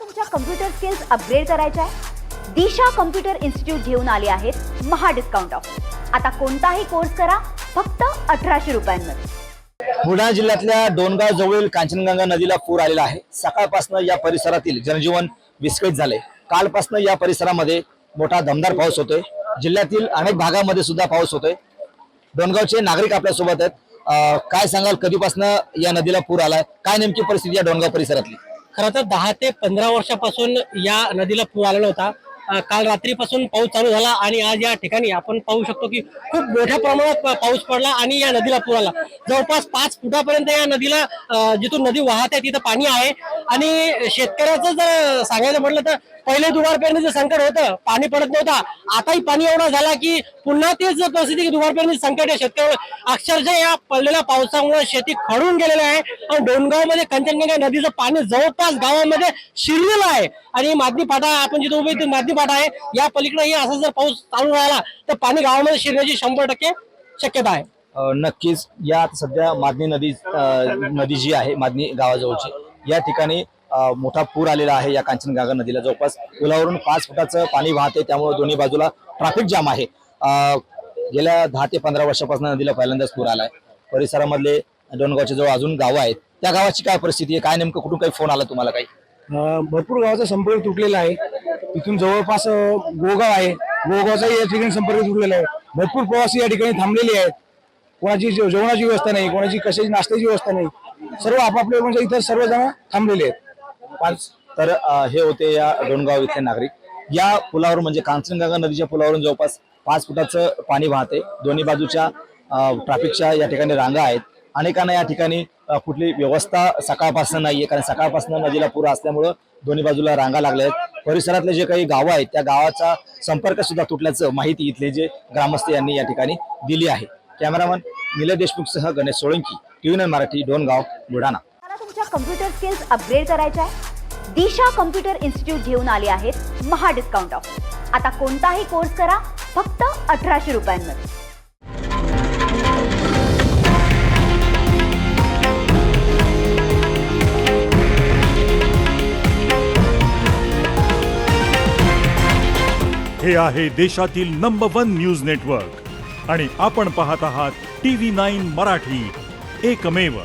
तुमच्या computer skills upgrade करायच्या आहे? दिशा कम्प्युटर इन्स्टिट्यूट घेऊन आले आहेत महा डिस्काउंट ऑफर। आता कोणताही कोर्स करा फक्त 1800 रुपयांमध्ये। बुलढाणा जिल्ह्यातल्या डोणगाव जवळील कांचनगंगा नदीला पूर आलेला आहे। सकाळपासून या परिसरातील जनजीवन विस्कळीत झाले। कालपासून या परिसरामध्ये मोठा दमदार पाऊस होतोय। जिल्ह्यातील अनेक भागामध्ये सुद्धा पाऊस होतोय। डोणगावचे नागरिक आपल्या सोबत आहेत। काय सांगाल, कधीपासून या नदीला पूर आलाय? काय नेमकी परिस्थिती या डोणगाव परिसरातली? खरं तर 10 ते 15 वर्षापासून या नदीला पूर आलेला होता। काल रात्रीपासून पाऊस चालू झाला आणि आज या ठिकाणी आपण पाहू शकतो की खूप मोठ्या प्रमाणात पाऊस पडला आणि या नदीला पूर आला। जवळपास 5 फुटापर्यंत या नदीला जिथून नदी वाहत आहे तिथं पाणी आहे। आणि शेतकऱ्याचं जर सांगायचं म्हटलं तर पहिले दुबार पेरणीचं संकट होतं, पाणी पडत नव्हता। आताही पाणी एवढा झाला की पुन्हा तेच परिस्थिती की दुबार पेरणीचं संकट आहे। शेतकरी अक्षरशः या पडलेल्या पावसामुळे शेती खडून गेलेली आहे आणि डोणगाव मध्ये कांचनगंगा नदीचं पाणी जवळपास गावामध्ये शिरलेलं आहे। आणि मादनी फाटा आपण जिथे उभे मादनी फाटा आहे, या पलीकडेही असा जर पाऊस चालू राहिला तर पाणी गावामध्ये शिरण्याची 100% शक्यता आहे। नक्कीच या सध्या मादनी नदी जी आहे, मादनी गावाजवळची, या ठिकाणी मोठा पूर आलेला आहे। या कांचनगंगा नदीला जवळपास पुलावरून 5 फुटाचं पाणी वाहते, त्यामुळे दोन्ही बाजूला ट्रॅफिक जाम आहे। गेल्या 10 ते 15 वर्षापासून नदीला पहिल्यांदाच पूर आलाय। परिसरामधले डोणगावच्या जवळ अजून गावं आहेत, त्या गावाची काय परिस्थिती आहे? काय नेमकं कुठून काही फोन आला तुम्हाला? काही भरपूर गावाचा संपर्क तुटलेला आहे। इथून जवळपास गोगाव आहे, गोगावचाही या ठिकाणी संपर्क तुटलेला आहे। भरपूर प्रवासी या ठिकाणी थांबलेले आहेत। कोणाची जेवणाची व्यवस्था नाही, कोणाची कशाची नाश्त्याची व्यवस्था नाही। सर्व आपापले म्हणजे इथं सर्वजण थांबलेले आहेत। तर हे होते या डोणगाव इथले नागरिक। या पुलावर म्हणजे कांचनगंगा नदीच्या पुलावरून जवळपास 5 फुटाचं पाणी वाहते। दोन्ही बाजूच्या ट्रॅफिकच्या या ठिकाणी रांगा आहेत। अनेकांना या ठिकाणी कुठली व्यवस्था सकाळपासून नाहीये, कारण सकाळपासून नदीला पूर असल्यामुळं दोन्ही बाजूला रांगा लागल्या आहेत। परिसरातले जे काही गावं आहेत त्या गावाचा संपर्क सुद्धा तुटल्याचं माहिती इथले जे ग्रामस्थ यांनी या ठिकाणी दिली आहे। कॅमेरामन निलेश देशमुखसह गणेश सोळंकी, TV9 मराठी, डोणगाव, बुलढाणा। तुमच्या कम्प्युटर स्किल्स अपग्रेड करायच्या आहे? दिशा कम्प्युटर इन्स्टिट्यूट घेऊन आले आहेत महा डिस्काउंट ऑफर। आता कोणताही कोर्स करा फक्त 1800 रुपयांमध्ये। हे आहे देशातील नंबर 1 न्यूज नेटवर्क आणि आपण पाहत आहात TV9 मराठी, एकमेव।